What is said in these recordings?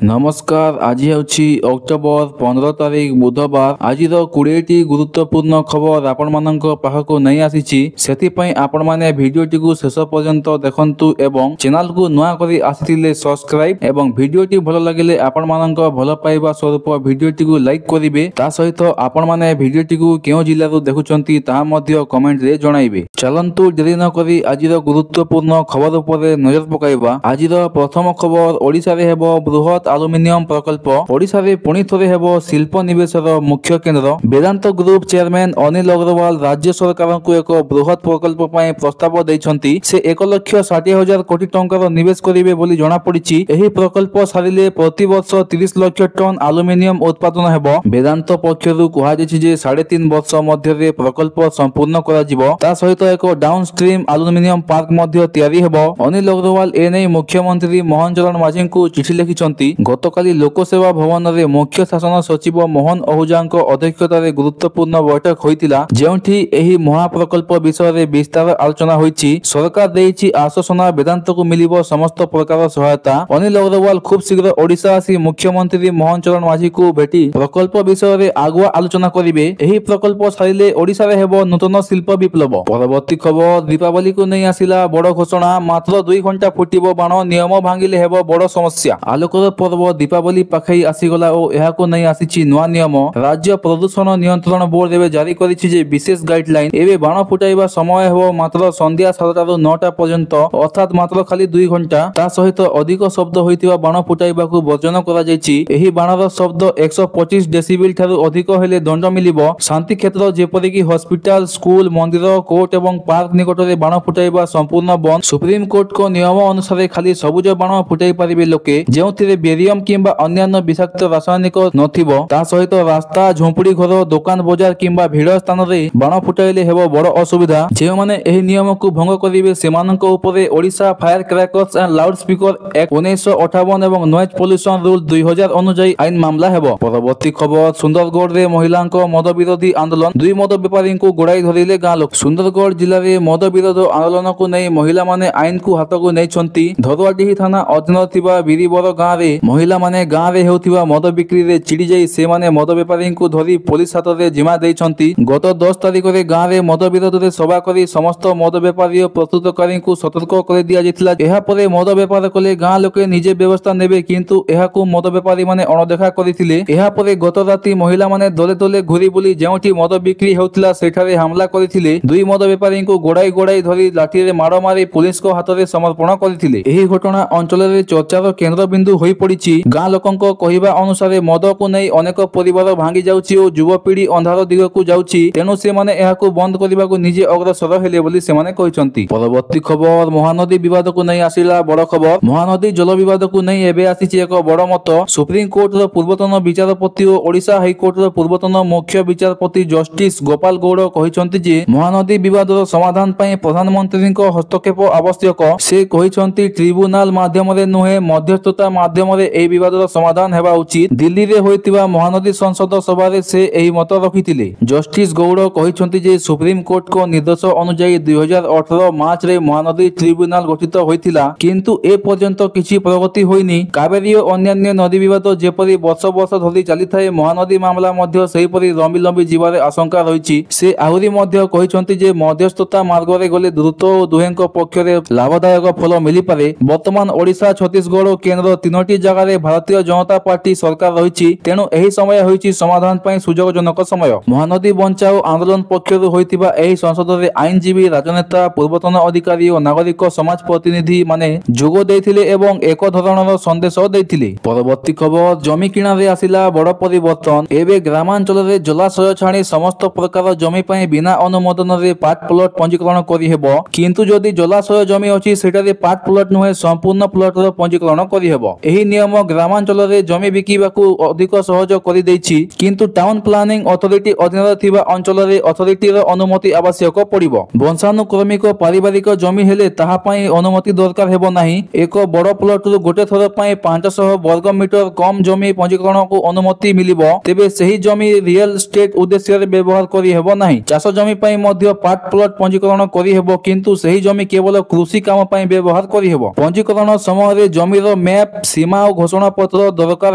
नमस्कार। आज ହେଉଛି ଅକ୍ଟୋବର 15 ତାରିଖ ବୁଧବାର। ଆଜିର 20ଟି ଗୁରୁତ୍ୱପୂର୍ଣ୍ଣ ଖବର ଆପଣମାନଙ୍କ ପାଖକୁ ନେଇ ଆସିଛି। ସେଥିପାଇଁ ଆପଣମାନେ ଭିଡ଼ିଓଟିକୁ ଶେଷ ପର୍ଯ୍ୟନ୍ତ ଦେଖନ୍ତୁ ଏବଂ ଚ୍ୟାନେଲକୁ ନୂଆ କରି ଆସିଥିଲେ ସବସ୍କ୍ରାଇବ୍ ଏବଂ ଭିଡ଼ିଓଟି ଭଲ ଲାଗିଲେ ଆପଣମାନଙ୍କ ଭଲ ପାଇବା ସ୍ୱରୂପ ଭିଡ଼ିଓଟିକୁ ଲାଇକ୍ କରିବେ। ତା ସହିତ ଆପଣମାନେ ଭିଡ଼ିଓଟିକୁ କେଉଁ ଜିଲ୍ଲାରୁ ଦେଖୁଛନ୍ତି ତାହା ମଧ୍ୟ କମେଣ୍ଟରେ ଜଣାଇବେ। ଚାଲନ୍ତୁ ଡେରି ନ କରି ଆଜିର ଗୁରୁତ୍ୱପୂର୍ଣ୍ଣ ଖବର ଉପରେ ନଜର ପକାଇବା। ଆଜିର ପ୍ରଥମ ଖବର, ଓଡ଼ିଶାରେ ହେବ ବୃହତ ଆଲୁମିନିୟମ ପ୍ରକଳ୍ପ। ଓଡ଼ିଶାରେ ପୁଣି ଥରେ ହେବ ଶିଳ୍ପ ନିବେଶର ମୁଖ୍ୟ କେନ୍ଦ୍ର। ବେଦାନ୍ତ ଗ୍ରୁପ ଚେୟାରମ୍ୟାନ ଅନିଲ ଅଗ୍ରୱାଲ ରାଜ୍ୟ ସରକାରଙ୍କୁ ଏକ ବୃହତ ପ୍ରକଳ୍ପ ପାଇଁ ପ୍ରସ୍ତାବ ଦେଇଛନ୍ତି। ସେ 1,60,000 କୋଟି ଟଙ୍କାର ନିବେଶ କରିବେ ବୋଲି ଜଣାପଡ଼ିଛି। ଏହି ପ୍ରକଳ୍ପ ସାରିଲେ ପ୍ରତିବର୍ଷ 30 ଲକ୍ଷ ଟନ୍ ଆଲୁମିନିୟମ ଉତ୍ପାଦନ ହେବ। ବେଦାନ୍ତ ପକ୍ଷରୁ କୁହାଯାଇଛି ଯେ 3.5 ବର୍ଷ ମଧ୍ୟରେ ପ୍ରକଳ୍ପ ସମ୍ପୂର୍ଣ୍ଣ କରାଯିବ। ତା ସହିତ ଏକ ଡାଉନ ଷ୍ଟ୍ରିମ୍ ଆଲୁମିନିୟମ ପାର୍କ ମଧ୍ୟ ତିଆରି ହେବ। ଅନିଲ ଅଗ୍ରୱାଲ ଏନେଇ ମୁଖ୍ୟମନ୍ତ୍ରୀ ମୋହନ ଚରଣ ମାଝୀଙ୍କୁ ଚିଠି ଲେଖିଛନ୍ତି। ଗତକାଲି ଲୋକସେବା ଭବନରେ ମୁଖ୍ୟ ଶାସନ ସଚିବ ମୋହନ ଆହୁଜାଙ୍କ ଅଧ୍ୟକ୍ଷତାରେ ଗୁରୁତ୍ୱପୂର୍ଣ୍ଣ ବୈଠକ ହୋଇଥିଲା, ଯେଉଁଠି ଏହି ମହାପ୍ରକଳ୍ପ ବିଷୟରେ ବିସ୍ତାର ଆଲୋଚନା ହୋଇଛି। ସରକାର ଦେଇଛି ଆଶ୍ୱାସନା, ବେଦାନ୍ତକୁ ମିଳିବ ସମସ୍ତ ପ୍ରକାର ସହାୟତା। ଅନିଲ ଅଗ୍ରୱାଲ ଖୁବ୍ ଶୀଘ୍ର ଓଡ଼ିଶା ଆସି ମୁଖ୍ୟମନ୍ତ୍ରୀ ମୋହନ ଚରଣ ମାଝୀଙ୍କୁ ଭେଟି ପ୍ରକଳ୍ପ ବିଷୟରେ ଆଗୁଆ ଆଲୋଚନା କରିବେ। ଏହି ପ୍ରକଳ୍ପ ସାରିଲେ ଓଡ଼ିଶାରେ ହେବ ନୂତନ ଶିଳ୍ପ ବିପ୍ଳବ। ପରବର୍ତ୍ତୀ ଖବର, ଦୀପାବଳିକୁ ନେଇ ଆସିଲା ବଡ଼ ଘୋଷଣା। ମାତ୍ର 2 ଘଣ୍ଟା ଫୁଟିବ ବାଣ, ନିୟମ ଭାଙ୍ଗିଲେ ହେବ ବଡ଼ ସମସ୍ୟା। ଆଲୋକର ପର୍ବ ଦୀପାବଳି ପାଖେଇ ଆସିଗଲା ଓ ଏହାକୁ ନେଇ ଆସିଛି ନୂଆ ନିୟମ। ରାଜ୍ୟ ପ୍ରଦୂଷଣ ନିୟନ୍ତ୍ରଣ ବୋର୍ଡ ଏବେ ଜାରି କରିଛି ଯେ ବିଶେଷ ଗାଇଡଲାଇନ। ଏବେ ବାଣ ଫୁଟାଇବା ସମୟ ହେବ ମାତ୍ର ସନ୍ଧ୍ୟା 7ଟାରୁ 9ଟା ପର୍ଯ୍ୟନ୍ତ, ଅର୍ଥାତ୍ ମାତ୍ର ଖାଲି 2 ଘଣ୍ଟା। ତା ସହିତ ଅଧିକ ଶବ୍ଦ ହୋଇଥିବା ବାଣ ଫୁଟାଇବାକୁ ବର୍ଜନ କରାଯାଇଛି। ଏହି ବାଣର ଶବ୍ଦ 125 ଡେସିବେଲ ଠାରୁ ଅଧିକ ହେଲେ ଦଣ୍ଡ ମିଳିବ। ଶାନ୍ତି କ୍ଷେତ୍ର ଯେପରିକି ହସ୍ପିଟାଲ, ସ୍କୁଲ, ମନ୍ଦିର, କୋର୍ଟ ଏବଂ ପାର୍କ ନିକଟରେ ବାଣ ଫୁଟାଇବା ସମ୍ପୂର୍ଣ୍ଣ ବନ୍ଦ। ସୁପ୍ରିମକୋର୍ଟଙ୍କ ନିୟମ ଅନୁସାରେ ଖାଲି ସବୁଜ ବାଣ ଫୁଟାଇ ପାରିବେ ଲୋକେ, ଯେଉଁଥିରେ ବେରିୟମ କିମ୍ବା ଅନ୍ୟାନ୍ୟ ବିଷାକ୍ତ ରାସାୟନିକ ନଥିବ। ତା ସହିତ ରାସ୍ତା, ଝୁମ୍ପୁଡ଼ି ଘର, ଦୋକାନ ବଜାର କିମ୍ବା ଭିଡ଼ ସ୍ଥାନରେ ବାଣ ଫୁଟାଇଲେ ହେବ ବଡ଼ ଅସୁବିଧା। ଯେଉଁମାନେ ଏହି ନିୟମକୁ ଭଙ୍ଗ କରିବେ ସେମାନଙ୍କ ଉପରେ Odisha fire crackers and loud speaker act 1958 ଏବଂ ନଏଜ ପଲ୍ୟୁସନ ରୁଲ 2000 ଅନୁଯାୟୀ ଆଇନ ମାମଲା ହେବ। ପରବର୍ତ୍ତୀ ଖବର, ସୁନ୍ଦରଗଡ଼ରେ ମହିଳାଙ୍କ ମଦ ବିରୋଧୀ ଆନ୍ଦୋଳନ। 2 ମଦ ବେପାରୀଙ୍କୁ ଗୋଡ଼ାଇ ଧରିଲେ ଗାଁ ଲୋକ। ସୁନ୍ଦରଗଡ଼ ଜିଲ୍ଲାରେ ମଦ ବିରୋଧ ଆନ୍ଦୋଳନକୁ ନେଇ ମହିଳାମାନେ ଆଇନକୁ ହାତକୁ ନେଇଛନ୍ତି। ଧରୁଆଡିହି ଥାନା ଅଧୀନରେ ଥିବା ବିରିବର ଗାଁରେ ମହିଳାମାନେ ଗାଁରେ ହେଉଥିବା ମଦ ବିକ୍ରିରେ ଚିଡ଼ି ଯାଇ ସେମାନେ ମଦ ବେପାରୀଙ୍କୁ ଧରି ପୋଲିସ ହାତରେ ଜିମା ଦେଇଛନ୍ତି। ଗତ 10 ତାରିଖରେ ଗାଁରେ ମଦ ବିରୋଧରେ ସଭା କରି ସମସ୍ତ ମଦ ବେପାରୀ ଓ ପ୍ରସ୍ତୁତକାରୀଙ୍କୁ ସତର୍କ କରିଦିଆଯାଇଥିଲା। ଏହାପରେ ମଦ ବେପାର କଲେ ଗାଁ ଲୋକେ ନିଜେ ବ୍ୟବସ୍ଥା ନେବେ, କିନ୍ତୁ ଏହାକୁ ମଦ ବେପାରୀମାନେ ଅଣଦେଖା କରିଥିଲେ। ଏହାପରେ ଗତ ରାତି ମହିଳାମାନେ ଦଳେ ଦଳେ ଘୁରି ବୁଲି ଯେଉଁଠି ମଦ ବିକ୍ରି ହେଉଥିଲା ସେଠାରେ ହାମଲା କରିଥିଲେ। 2 ମଦ ବେପାରୀଙ୍କୁ ଗୋଡ଼ାଇ ଧରି ଲାଠିରେ ମାଡ଼ ମାରି ପୁଲିସଙ୍କ ହାତରେ ସମର୍ପଣ କରିଥିଲେ। ଏହି ଘଟଣା ଅଞ୍ଚଳରେ ଚର୍ଚ୍ଚାର କେନ୍ଦ୍ରବିନ୍ଦୁ ହୋଇପଡ଼ିଛି। ଗାଁ ଲୋକଙ୍କ କହିବା ଅନୁସାରେ ମଦକୁ ନେଇ ଅନେକ ପରିବାର ଭାଙ୍ଗି ଯାଉଛି ଓ ଯୁବପିଢ଼ି ଅନ୍ଧାର ଦିଗକୁ ଯାଉଛି। ତେଣୁ ସେମାନେ ଏହାକୁ ବନ୍ଦ କରିବାକୁ ନିଜେ ଅଗ୍ରସର ହେଲେ ବୋଲି ସେମାନେ କହିଛନ୍ତି। ପରବର୍ତ୍ତୀ ଖବର, ମହାନଦୀ ବିବାଦକୁ ନେଇ ଆସିଲା ବଡ଼ ଖବର। ମହାନଦୀ ଜଳ ବିବାଦକୁ ନେଇ ଏବେ ଆସିଛି ଏକ ବଡ଼ ମତ। ସୁପ୍ରିମକୋର୍ଟର ପୂର୍ବତନ ବିଚାରପତି ଓ ଓଡ଼ିଶା ହାଇକୋର୍ଟର ପୂର୍ବତନ ମୁଖ୍ୟ ବିଚାରପତି ଜଷ୍ଟିସ ଗୋପାଳ ଗୌଡ଼ କହିଛନ୍ତି ଯେ ମହାନଦୀ ବିବାଦର ସମାଧାନ ପାଇଁ ପ୍ରଧାନମନ୍ତ୍ରୀଙ୍କ ହସ୍ତକ୍ଷେପ ଆବଶ୍ୟକ। ସେ କହିଛନ୍ତି ଟ୍ରିବ୍ୟୁନାଲ ମାଧ୍ୟମରେ ନୁହେଁ, ମଧ୍ୟସ୍ଥତା ମାଧ୍ୟମରେ ଏହି ବିବାଦର ସମାଧାନ ହେବା ଉଚିତ। ଦିଲ୍ଲୀରେ ହୋଇଥିବା ମହାନଦୀ ସଂସଦ ସଭାରେ ସେ ଏହି ମତ ରଖିଥିଲେ। ଜଷ୍ଟିସ ଗୌଡ଼ କହିଛନ୍ତି ଯେ ସୁପ୍ରିମକୋର୍ଟଙ୍କ ନିର୍ଦ୍ଦେଶ ଅନୁଯାୟୀ 2018 ମାର୍ଚ୍ଚରେ ମହାନଦୀ ଟ୍ରିବ୍ୟୁନାଲ ଗଠିତ ହୋଇଥିଲା, କିନ୍ତୁ ଏ ପର୍ଯ୍ୟନ୍ତ କିଛି ପ୍ରଗତି ହୋଇନି। କାବେରୀ ଓ ଅନ୍ୟାନ୍ୟ ନଦୀ ବିବାଦ ଯେପରି ବର୍ଷ ବର୍ଷ ଧରି ଚାଲିଥାଏ, ମହାନଦୀ ମାମଲା ମଧ୍ୟ ସେହିପରି ଲମ୍ବି ଯିବାର ଆଶଙ୍କା ରହିଛି। ସେ ଆହୁରି ମଧ୍ୟ କହିଛନ୍ତି ଯେ ମଧ୍ୟସ୍ଥତା ମାର୍ଗରେ ଗଲେ ଦ୍ରୁତ ଓ ଦୁହେଁଙ୍କ ପକ୍ଷରେ ଲାଭଦାୟକ ଫଳ ମିଳିପାରେ। ବର୍ତ୍ତମାନ ଓଡ଼ିଶା, ଛତିଶଗଡ଼ ଓ କେନ୍ଦ୍ର ତିନୋଟି ଜାଗାରେ ଭାରତୀୟ ଜନତା ପାର୍ଟି ସରକାର ରହିଛି। ତେଣୁ ଏହି ସମୟ ହୋଇଛି ସମାଧାନ ପାଇଁ ସୁଯୋଗଜନକ ସମୟ। ମହାନଦୀ ବଞ୍ଚାଓ ଆନ୍ଦୋଳନ ପକ୍ଷରୁ ହୋଇଥିବା ଏହି ସଂସଦରେ ଆଇନଜୀବୀ, ରାଜନେତା, ପୂର୍ବତନ ଅଧିକାରୀ ଓ ନାଗରିକ ସମାଜ ପ୍ରତିନିଧି ମାନେ ଯୋଗ ଦେଇଥିଲେ ଏବଂ ଏକ ଧରଣର ସନ୍ଦେଶ ଦେଇଥିଲେ। ପରବର୍ତ୍ତୀ ଖବର, ଜମି କିଣାରେ ଆସିଲା ବଡ଼ ପରିବର୍ତ୍ତନ। ଏବେ ଗ୍ରାମାଞ୍ଚଳରେ ଜଳାଶୟ ଛାଡ଼ି ସମସ୍ତ ପ୍ରକାର ଜମି ପାଇଁ ବିନା ଅନୁମୋଦନରେ ପାର୍ଟ ପ୍ଲଟ ପଞ୍ଜୀକରଣ କରିହେବ। କିନ୍ତୁ ଯଦି ଜଳାଶୟ ଜମି ଅଛି ସେଠାରେ ପାର୍ଟ ପ୍ଲଟ ନୁହେଁ, ସମ୍ପୂର୍ଣ୍ଣ ପ୍ଲଟର ପଞ୍ଜୀକରଣ କରିହେବ। ଏହି ନିୟମ ଗ୍ରାମାଞ୍ଚଳରେ ଜମି ବିକିବାକୁ ଅଧିକ ସହଜ କରିଦେଇଛି, କିନ୍ତୁ ଟାଉନ ପ୍ଲାନିଂ ଅଥରିଟି ଅଧୀନରେ ଥିବା ଅଞ୍ଚଳରେ ଅଥରିଟିର ଅନୁମତି ଆବଶ୍ୟକ ପଡ଼ିବ। ବଂଶାନୁକ୍ରମିକ ପାରିବାରିକ ଜମି ହେଲେ ତାହା ପାଇଁ ଅନୁମତି ଦରକାର ହେବ ନାହିଁ। ଏକ ବଡ଼ ପ୍ଲଟରୁ ଗୋଟେ ଥର ପାଇଁ 500 ବର୍ଗ ମିଟର କମ୍ ଜମି ପଞ୍ଜୀକରଣକୁ ଅନୁମତି ମିଳିବ। ତେବେ ସେହି ଜମି ରିଏଲ ଏଷ୍ଟେଟ ଉଦ୍ଦେଶ୍ୟରେ ବ୍ୟବହାର କରିହେବ ନାହିଁ। ଚାଷ ଜମି ପାଇଁ ମଧ୍ୟ ପାର୍ଟ ପ୍ଲଟ ପଞ୍ଜୀକରଣ କରିହେବ, କିନ୍ତୁ ସେହି ଜମି କେବଳ କୃଷି କାମ ପାଇଁ ବ୍ୟବହାର କରିହେବ। ପଞ୍ଜୀକରଣ ସମୟରେ ଜମିର ମ୍ୟାପ, ସୀମା ଓ घोषणा पत्र दरकार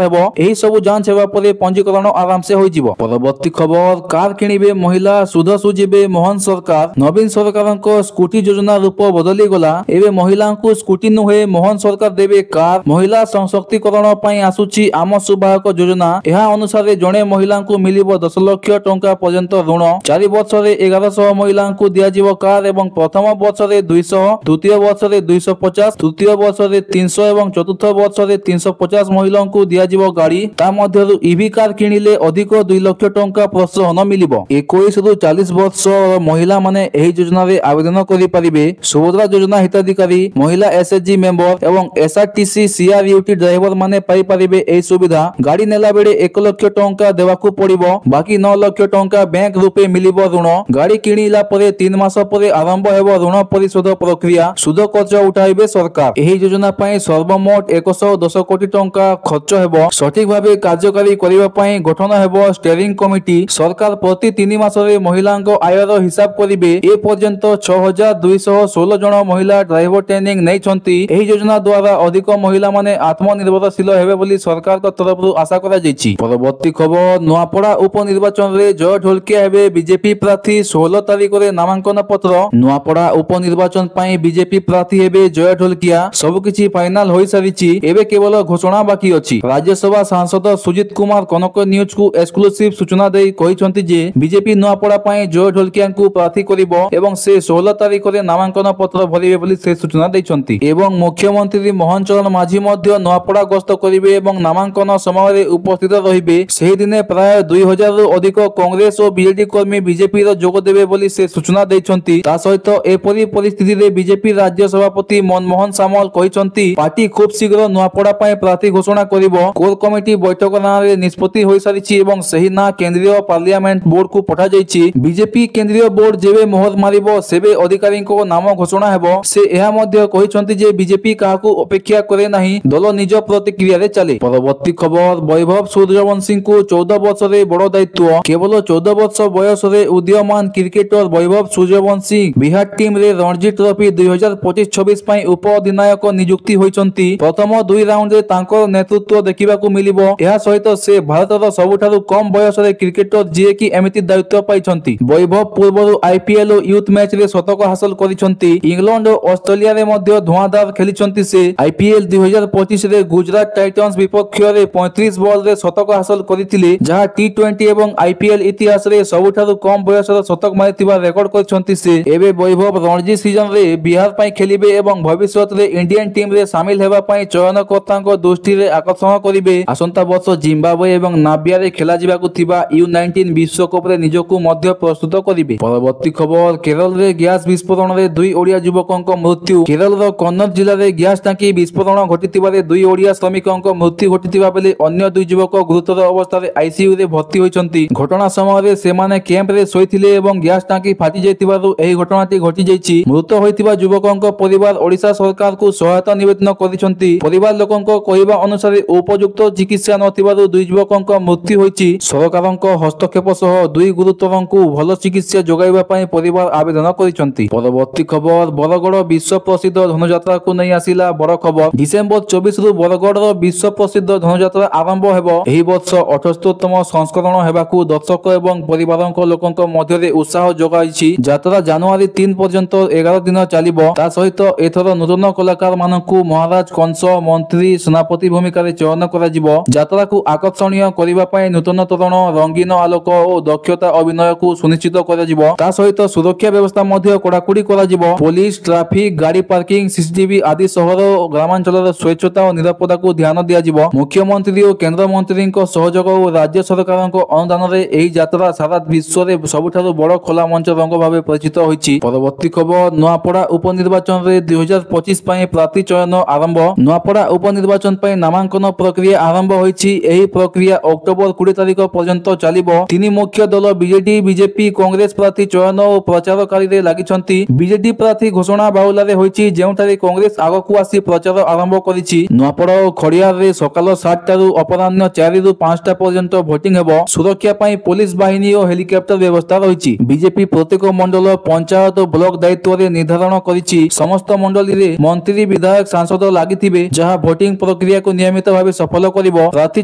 हेबो। एही सब जांच हेबा परे पंजीकरण आराम से होई जिवो। परवर्ती खबर कार किनिबे महिला सुध सुझिबे मोहन सरकार। नवीन सरकारक स्कूटी योजना रूप बदली गला। एबे महिलांकु स्कूटी नुहे मोहन सरकार देबे कार। महिला सशक्तिकरण पई आसुची आम सुभायक योजना। एहा अनुसार जणे महिलांकु मिलिबो 10 लाख टंका पर्यंत ऋण। 4 वर्ष रे 1100 महिलांकु दियाजिवो कार एवं प्रथम वर्ष रे 200, द्वितीय वर्ष रे 250, तृतीय वर्ष रे 300 एवं चतुर्थ वर्ष रे 350 महिलांकु दियाजिवो गाड़ी। ता मध्यरु ईवी कार किनिले अधिक 2 लाख टंका प्रोत्साहन मिलिबो। 21 रु 40 वर्ष महिला माने एही योजना रे आवेदन करि परिबे। सुभद्रा योजना हिताधिकारी महिला एसएचजी मेंबर एवं एसआरटीसी सीआरयूटी ड्राइवर माने पाई परिबे एही सुविधा। गाड़ी नेला बेले 1 लाख टंका देवाकू पड़िबो। बाकी 9 लाख टंका बैंक रूपे मिलिबो ऋण। गाड़ी किनिला परे 3 मास परे आरंभ हेबो ऋण परिशोध प्रक्रिया। सुध खर्च उठाइबे सरकार। एही योजना पई सर्वमोट 110 कोटी टंका खर्च हेबो। सठिक भाबे कार्यकारी करिबा पई गठन हेबो स्टीयरिंग कमिटी। सरकार प्रति 3 मास रे महिलांक आयर हिसाब करिबे। ए पर्यंत 6216 जन महिला ड्राइवर ट्रेनिंग नै छंती। एही योजना द्वारा अधिक महिला माने आत्मनिर्भरशील हेबे बोली सरकार को तरफरु आशा करा जायछि। परवर्ती खबर नुआपड़ा उपनिर्वाचन रे जय ढोलकिया हेबे बीजेपी प्रार्थी। 16 तारिख रे नामांकन पत्र। नुआपड़ा उपनिर्वाचन पई बीजेपी प्रार्थी हेबे जय ढोलकिया। सब किछि फाइनल होई सारिछि। एबे केवल घोषणा बाकी अछि। राज्यसभा सांसद सुजित कुमार कनक न्यूज को एक्सक्लूसिव सूचना देई कहिसंती जे बीजेपी नुआपड़ा पई जय ढोलकिया को प्रार्थी करिवो एवं से 16 तारिख रे नामांकन पत्र भरिबे बोली से सूचना दैछंती। एवं मुख्यमंत्री मोहन चरण माझी मध्य नुआपड़ा गस्त करिवे एवं नामांकन समय रे उपस्थित रहिबे। सेही दिने प्राय 2000 रु अधिक कांग्रेस और बीजेडी कर्मी बीजेपी रो जोग देबे बोली से सूचना दैछंती। ता सहित एपरि परिस्थिति रे बीजेपी राज्य सभापति मनमोहन सामल कहिसंती पार्टी खूब शीघ्र नुआपड़ा पई प्रार्थी घोषणा करिवो। कोर कमिटी बैठक ना रे निष्पत्ति होई सारिछि एवं सही ना केंद्रीय पार्लियामेंट बोर्ड को पठा जायछि। बीजेपी केंद्रीय बोर्ड जेबे मोहर मारिबो सेबे अधिकारी को नाम घोषणा हेबो। से एहा मध्य कहिसंती जे बीजेपी काहाकू अपेक्षा करे नाही, दल निज प्रतिक्रिया रे चले। परवर्ती खबर वैभव सूर्यवंशी को 14 वर्ष रे बड़ दायित्व। केवल 14 वर्ष बयस रे उदीयमान क्रिकेटर वैभव सूर्यवंशी बिहार टीम रे रणजी ट्रॉफी 2025-26 पई उप अधिनायक नियुक्ति होइचंती। प्रथम 2 राउंड रे तांकर नेतृत्व देखिबाकू मिलिबो। एहा सहित से भारतर सबुठारु कम बयस रे क्रिकेटर जे कि एमिति दायित्व पाइछंती। वैभव पूर्वरु आईपीएल और यूथ मैच रे शतक हासिल करिछंती। इंग्लैंड और ऑस्ट्रेलिया रे मध्य धुआंधार खेलिछंती से। आईपीएल 2025 रे गुजरात टाइटन्स विपक्ष रे 35 बॉल रे शतक हासिल करिथिले, जहा टी20 एवं आईपीएल इतिहास रे सबुठारु कम बयस रे शतक मारिथिबा रेकॉर्ड करिछंती से। एबे वैभव रणजी सीजन रे बिहार पई खेलिबे एवं भविष्यत रे इंडियन टीम रे शामिल हेबा पई चयनकर्तांक दृष्टि रे आकर्षण करिबे। आसंता वर्ष जिम्बाब्वे एवं नाबिया रे खेला जिबाकू थिबा U19 विश्वकप रे निजकू मध्य प्रस्तुत करिबे। परवर्ती खबर केरल रे गैस विस्फोरण रे 2 ओडिया युवकक मृत्यु। केरल रो कन्नौज जिल्ला रे गैस टांकी विस्फोरण घटिथिबा रे 2 ओडिया श्रमिकक मृत्यु घटिथिबा बेले अन्य 2 युवक गुरुतर अवस्था रे आईसीयू रे भर्ती होइछंती। घटना समय रे सेमाने कैंप रे सोइथिले एवं गैस टांकी फाटी जायतिबारु एही घटनाटी घटि जायछि। मृत होइतिबा युवकक परिवार ओडिशा सरकार को सहायता निवेदन करिछंती। परिवार लोकक कहिबा अनुसार उपयुक्त चिकित्सा नथिबारु 2 युवकक मृत्यु होइछि। सरकारक हस्तक्षेप सह 2 गुरुतरंकु भल चिकित्सा जोगाइबा पई परिवार आवेदन करिछंती। परवर्ती खबर बरगड़ विश्व प्रसिद्ध धनुयात्रा को नै आसिला बड़ खबर। डिसेंबर 24 रु बरगड़ रो विश्व प्रसिद्ध धनुयात्रा आरंभ हेबो। एही वर्ष 78तम संस्करण हेबाकू दर्शक एवं परिवारक लोकक मध्य रे उत्साह जोगाइछि। यात्रा जनवरी 3 पर्यंत 11 दिन चलिबो। ता सहित एथर नूतन कलाकार मानकू महाराज कंस मंत्री सेनापति भूमिका रे चयन करा जिवो। यात्रा को आकर्षणीय करिबा पई नूतन तोरण रंगीन आलोक और दक्षता अभिनय को सुनिश्चित करा जिवो। ता सहित सुरक्षा व्यवस्था मध्य कड़ाकड़ी करा जिवो। पुलिस ट्रैफिक गाड़ी पार्किंग सीसीटीवी आदि शहर और ग्रामांचल स्वच्छता और निरापत्ता को ध्यान दिया जिवो। मुख्यमंत्री और केंद्र मंत्री सहयोग और राज्य सरकार अनुदान रे एही यात्रा सारा विश्व रे सबुठारु बड़ खोला मंच रंग भाबे परिचित होइछि। परवर्ती खबर नुआपड़ा उपनिर्वाचन रे 2025 पई प्रार्थी चयन आरंभ। नुआपड़ा उपनिर्वाचन पई नामांकन प्रक्रिया आरंभ होइछि। एही प्रक्रिया अक्टोबर 20 तारिख पर्यंत चलिबो। 3 मुख्य दल बीजेडी बीजेपी कांग्रेस प्रार्थी चयन और प्रचारकारी रे लागिछंती। बीजेडी प्रार्थी घोषणा बाहुला रे होइछि, जेउठारे कांग्रेस आगकू आसी प्रचार आरंभ करिछि। नुआपड़ा और खड़ियार रे सकाल 7 टारु अपराह्न 4 रु 5 टा पर्यंत भोटिंग हेबो। सुरक्षा पई पुलिस बाहिनी और हेलिकॉप्टर व्यवस्था रहिछि। बीजेपी प्रत्येक मंडल पंचायत और ब्लॉक दायित्व रे निर्धारण करिछि। समस्त मंडली रे मंत्री विधायक सांसद लागिथिबे, जहा भोटिंग प्रक्रिया को नियमित भाव सफल करिब। प्रार्थी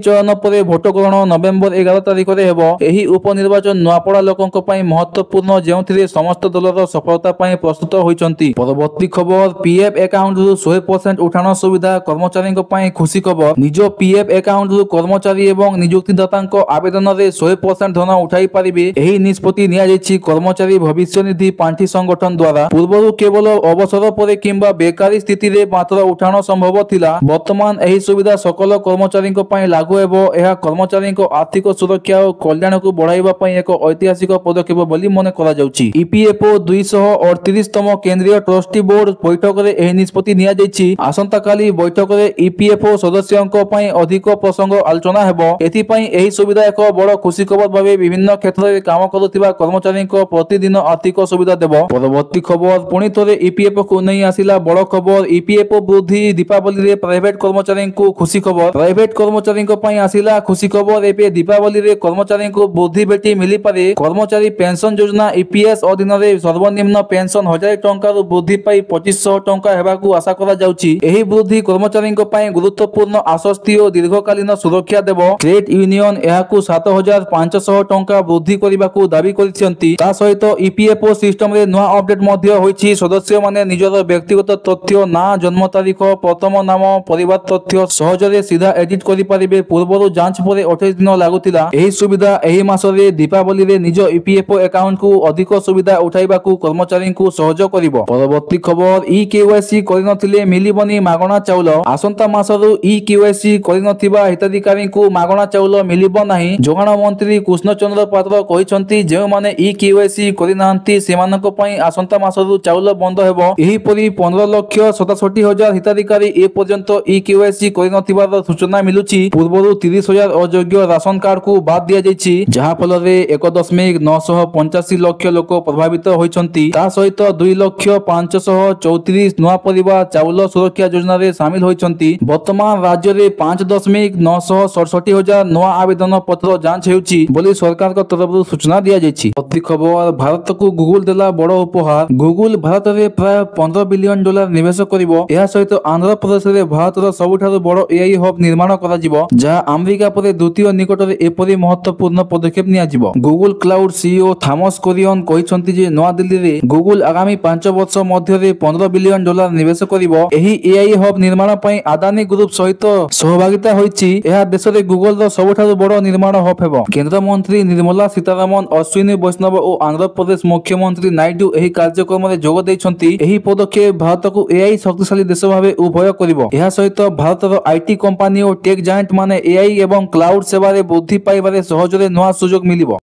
चयन पर भोट ग्रहण नवेम्बर 11 तारिख रे हेबो। एही उपनिर्वाचन नुआपड़ा लोकंक पई महत्वपूर्ण जेउथिरे समस्त दलर सफलता पई प्रस्तुत होइचंती। परवर्ती खबर पीएफ अकाउंट रु 100% उठाण सुविधा कर्मचारीक पई खुशी खबर। निज पीएफ अकाउंट रु कर्मचारी एवं नियुक्तिदातांक आवेदन रे 100% धन उठाई पारिबे। एही निष्पत्ति निया जायछि कर्मचारी भविष्य निधि पांठी संगठन द्वारा। पूर्वरु केवल अवसर पर किंबा बेकारी स्थिति रे मात्र उठाण संभव थिला। वर्तमान एही सुविधा सकल कर्मचारीक पई लागू हेबो। एहा कर्मचारीक आर्थिक सुरक्षा और कल्याण को बढ़ाइबा पई एक ऐतिहासिक पदक्षेप बोली मने करा जाउछि। ईपीएफओ 238 तम केंद्रीय ट्रस्टी बोर्ड बैठक रे एही निष्पत्ति निया जायछि। आसंता काली बैठक रे ईपीएफओ सदस्यंक पई अधिक प्रसंग आलोचना हेबो। एथि पई एही सुविधा एक बड़ खुशी खबर भाबे विभिन्न क्षेत्र रे काम करुथिबा कर्मचारीक प्रतिदिन आर्थिक सुविधा देबो। परवर्ती खबर पुणी थोरे ईपीएफओ को नहीं आसिला बड़ खबर। ईपीएफओ वृद्धि दीपावली रे प्राइवेट कर्मचारी को खुशी खबर। प्राइवेट कर्मचारी पई आसिला खुशी खबर। एबे दीपावली रे कर्मचारी को वृद्धि बेटी मिली पारे। कर्मचारी पेंशन योजना ईपीएस अधीन रे सर्वनिम्न पेंशन 1000 टंका रु वृद्धि पाई 2500 टंका हेबाकू आशा करा जाउछि। एही वृद्धि कर्मचारी पई गुरुत्वपूर्ण आश्वस्ति और दीर्घकालीन सुरक्षा देबो। क्रेडिट यूनियन एहाकू 7500 टंका वृद्धि करिबाकू दाबी करिसेंती। ता सहित ईपीएफओ सिस्टम रे नुआ अपडेट मध्ये होईछि। सदस्य माने निजर व्यक्तिगत तथ्य ना जन्म तारीख प्रथम नाम परिवार तथ्य सहजरे सीधा एडिट करि पारिबे। पूर्वरु जांच परे 28 दिन लागुतिला। एही सुविधा एही मासरे दीपावली रे निज ईपीएफओ अकाउंट को अधिक सुविधा उठाइबाकू कर्मचारी को सहज करिवो। परवर्ती खबर ई केवाईसी करिनथिले मिलिबनी मागणा चाउल। आसंता मासरु ई केवाईसी करिनथिबा हिताधिकारी को मागणा चाउल मिलिबो नाही। जोगाण मंत्री कृष्णचंद्र पात्र कहिसंती जे माने ई केवाईसी करिनांती सेमानक पई आसंता मासरु चाउल बंद हेबो। एही परि 15,67,000 हिताधिकारी ए पर्यंत ई केवाईसी करिनथिबार सूचना मिलुछि। पूर्वरु 30,000 अयोग्य राशन कार्ड को बाद दिया जायछि जहा फल रे 1.985 लाख लोक प्रभावित होइछंती। ता सहित 2,05,34 नुआ परिवार चाउल सुरक्षा योजना रे शामिल होइछंती। वर्तमान राज्य रे 5,967,000 नुआ आवेदन पत्र जांच हेउछि बोली सरकार को तरफ सूचना दिया जायछि। प्रति खबर भारत को गूगल देला बड़ उपहार। गूगल भारत रे प्राय $15 बिलियन निवेश करिवो। एहा सहित आंध्र प्रदेश रे भारतर सबुठारु बड़ एआई हब निर्माण करा जिवो जहा अमेरिका परे द्वितीय निकट रे एपरि महत्वपूर्ण पदक्षेप निया जिवो। Google cloud CEO Thomas Kurian कहिसंती जे नवा दिल्ली रे गूगल आगामी 5 वर्ष मध्य रे $15 बिलियन निवेश करिवो। एही एआई हब निर्माण पई अदानी ग्रुप सहित सहभागिता होईछि। एहा देश रे गूगल रो सबुठारु बड़ निर्माण हब हेबो। केंद्र मंत्री निर्मला सीतारमण अश्विनी वैष्णव और आंध्र प्रदेश मुख्यमंत्री नायडू एही कार्यक्रम रे जोग दैछंती। एही पदक्षेप भारत को एआई शक्तिशाली देश भाबे उभय करिवो। एहा सहित भारतर आईटी कंपनी और टेक जायंट माने एआई एवं क्लाउड सेवा रे वृद्धि पाइबारे सहजरे नुआ सुजोग मिलिबो।